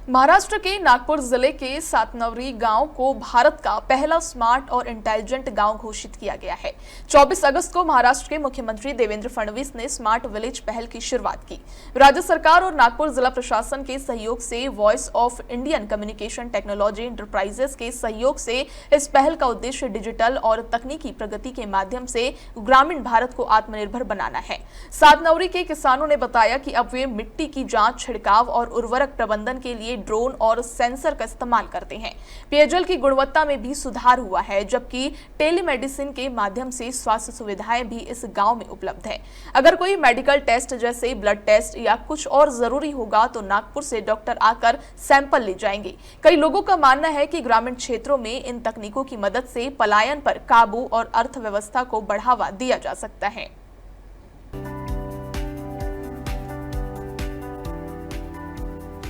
महाराष्ट्र के नागपुर जिले के सातनवरी गांव को भारत का पहला स्मार्ट और इंटेलिजेंट गांव घोषित किया गया है। 24 अगस्त को महाराष्ट्र के मुख्यमंत्री देवेंद्र फडणवीस ने स्मार्ट विलेज पहल की शुरुआत की। राज्य सरकार और नागपुर जिला प्रशासन के सहयोग से voice of Indian communication technology enterprises के सहयोग से इस पहल का उद्देश्य डिजिटल और तकनीकी प्रगति के माध्यम से ग्रामीण भारत को आत्मनिर्भर बनाना है। सातनवरी के किसानों ने बताया कि अब वे मिट्टी की जांच, छिड़काव और उर्वरक प्रबंधन के लिए ड्रोन और सेंसर का इस्तेमाल करते हैं। पेयजल की गुणवत्ता में भी सुधार हुआ है, जबकि टेलीमेडिसिन के माध्यम से स्वास्थ्य सुविधाएं भी इस गांव में उपलब्ध है। अगर कोई मेडिकल टेस्ट जैसे ब्लड टेस्ट या कुछ और जरूरी होगा तो नागपुर से डॉक्टर आकर सैंपल ले जाएंगे। कई लोगों का मानना है कि ग्रामीण क्षेत्रों में इन तकनीकों की मदद से पलायन पर काबू और अर्थव्यवस्था को बढ़ावा दिया जा सकता है।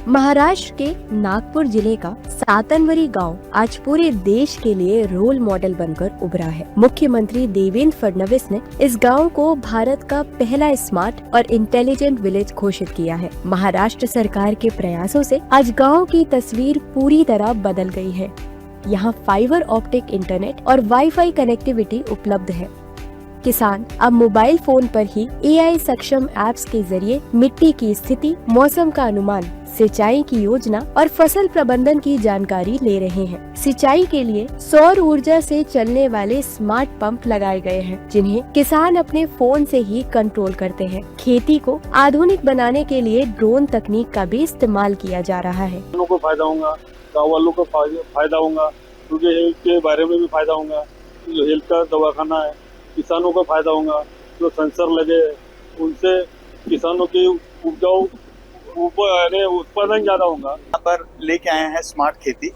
महाराष्ट्र के नागपुर जिले का सातनवरी गांव आज पूरे देश के लिए रोल मॉडल बनकर उभरा है। मुख्यमंत्री देवेंद्र फडणवीस ने इस गांव को भारत का पहला स्मार्ट और इंटेलिजेंट विलेज घोषित किया है। महाराष्ट्र सरकार के प्रयासों से आज गांव की तस्वीर पूरी तरह बदल गई है। यहाँ फाइबर ऑप्टिक इंटरनेट और वाईफाई कनेक्टिविटी उपलब्ध है। किसान अब मोबाइल फोन पर ही AI सक्षम ऐप्स के जरिए मिट्टी की स्थिति, मौसम का अनुमान, सिंचाई की योजना और फसल प्रबंधन की जानकारी ले रहे हैं। सिंचाई के लिए सौर ऊर्जा से चलने वाले स्मार्ट पंप लगाए गए हैं, जिन्हें किसान अपने फोन से ही कंट्रोल करते हैं। खेती को आधुनिक बनाने के लिए ड्रोन तकनीक का भी इस्तेमाल किया जा रहा है। किसानों को फायदा होगा, गाँव वालों को फायदा होगा, क्योंकि हेल्थ के बारे में भी फायदा होगा। जो हेल्थ का दवाखाना है, किसानों को फायदा होगा। जो सेंसर लगे उनसे किसानों की उपजाऊ उत्पादन ज्यादा होगा। यहाँ पर लेके आए हैं स्मार्ट खेती,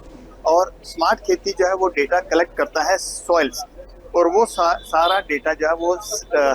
और स्मार्ट खेती जो है वो डेटा कलेक्ट करता है सॉइल्स, और वो सारा डेटा जो है वो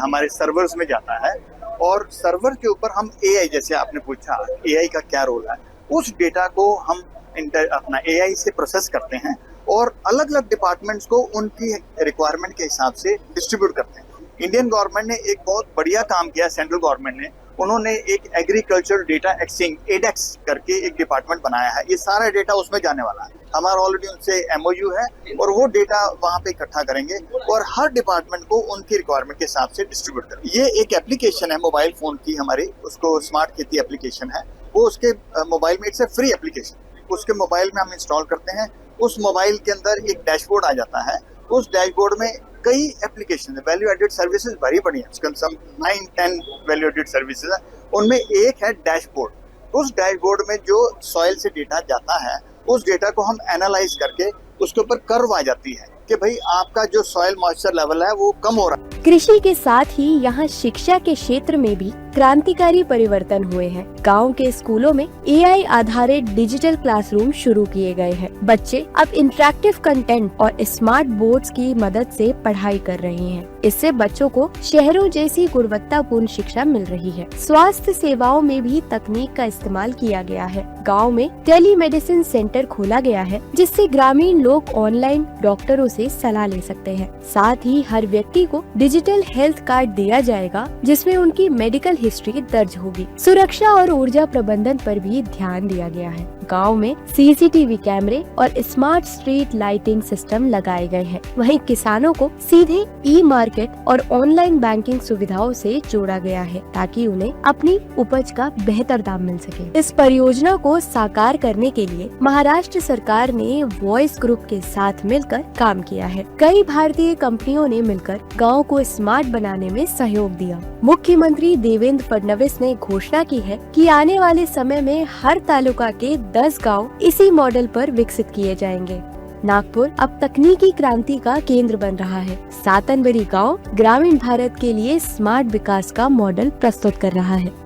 हमारे सर्वर्स में जाता है, और सर्वर के ऊपर हम AI, जैसे आपने पूछा AI का क्या रोल है, उस डेटा को हम अपना AI से प्रोसेस करते हैं और अलग अलग डिपार्टमेंट्स को उनकी रिक्वायरमेंट के हिसाब से डिस्ट्रीब्यूट करते हैं। इंडियन गवर्नमेंट ने एक बहुत बढ़िया काम किया, सेंट्रल गवर्नमेंट ने, उन्होंने एक एग्रीकल्चर डेटा एक्सचेंज एडेक्स करके एक डिपार्टमेंट बनाया है। ये सारा डेटा उसमें जाने वाला है। हमारा ऑलरेडी उनसे MOU है, और वो डेटा वहाँ पे इकट्ठा करेंगे और हर डिपार्टमेंट को उनकी रिक्वायरमेंट के हिसाब से डिस्ट्रीब्यूट करेंगे। ये एक एप्लीकेशन है मोबाइल फोन की हमारी, उसको स्मार्ट खेती एप्लीकेशन है। वो उसके मोबाइल में, इट्स ए फ्री एप्लीकेशन, उसके मोबाइल में हम इंस्टॉल करते हैं। उस मोबाइल के अंदर एक डैशबोर्ड आ जाता है। उस डैशबोर्ड में कई एप्लीकेशन है, वैल्यू एडेड सर्विसेज बड़ी बड़ी है, सम 9-10 वैल्यू एडेड सर्विसेज है। उनमें एक है डैशबोर्ड। उस डैशबोर्ड में जो सॉइल से डेटा जाता है, उस डेटा को हम एनालाइज करके उसके ऊपर कर्व आ जाती है कि भाई आपका जो सॉइल मॉइस्चर लेवल है वो कम हो रहा है। कृषि के साथ ही यहाँ शिक्षा के क्षेत्र में भी क्रांतिकारी परिवर्तन हुए हैं। गांव के स्कूलों में AI आधारित डिजिटल क्लासरूम शुरू किए गए हैं। बच्चे अब इंटरैक्टिव कंटेंट और स्मार्ट बोर्ड्स की मदद से पढ़ाई कर रहे हैं। इससे बच्चों को शहरों जैसी गुणवत्तापूर्ण शिक्षा मिल रही है। स्वास्थ्य सेवाओं में भी तकनीक का इस्तेमाल किया गया है। गाँव में टेलीमेडिसिन सेंटर खोला गया है, जिससे ग्रामीण लोग ऑनलाइन डॉक्टरों से सलाह ले सकते हैं। साथ ही हर व्यक्ति को डिजिटल हेल्थ कार्ड दिया जाएगा, जिसमें उनकी मेडिकल हिस्ट्री दर्ज होगी। सुरक्षा और ऊर्जा प्रबंधन पर भी ध्यान दिया गया है। गांव में CCTV कैमरे और स्मार्ट स्ट्रीट लाइटिंग सिस्टम लगाए गए हैं। वहीं किसानों को सीधे ई-मार्केट और ऑनलाइन बैंकिंग सुविधाओं से जोड़ा गया है, ताकि उन्हें अपनी उपज का बेहतर दाम मिल सके। इस परियोजना को साकार करने के लिए महाराष्ट्र सरकार ने वॉइस ग्रुप के साथ मिलकर काम किया है। कई भारतीय कंपनियों ने मिलकर गाँव को स्मार्ट बनाने में सहयोग दिया। मुख्यमंत्री देवेंद्र फडणवीस ने घोषणा की है कि आने वाले समय में हर तालुका के 10 गांव इसी मॉडल पर विकसित किए जाएंगे। नागपुर अब तकनीकी क्रांति का केंद्र बन रहा है। सातनवरी गांव ग्रामीण भारत के लिए स्मार्ट विकास का मॉडल प्रस्तुत कर रहा है।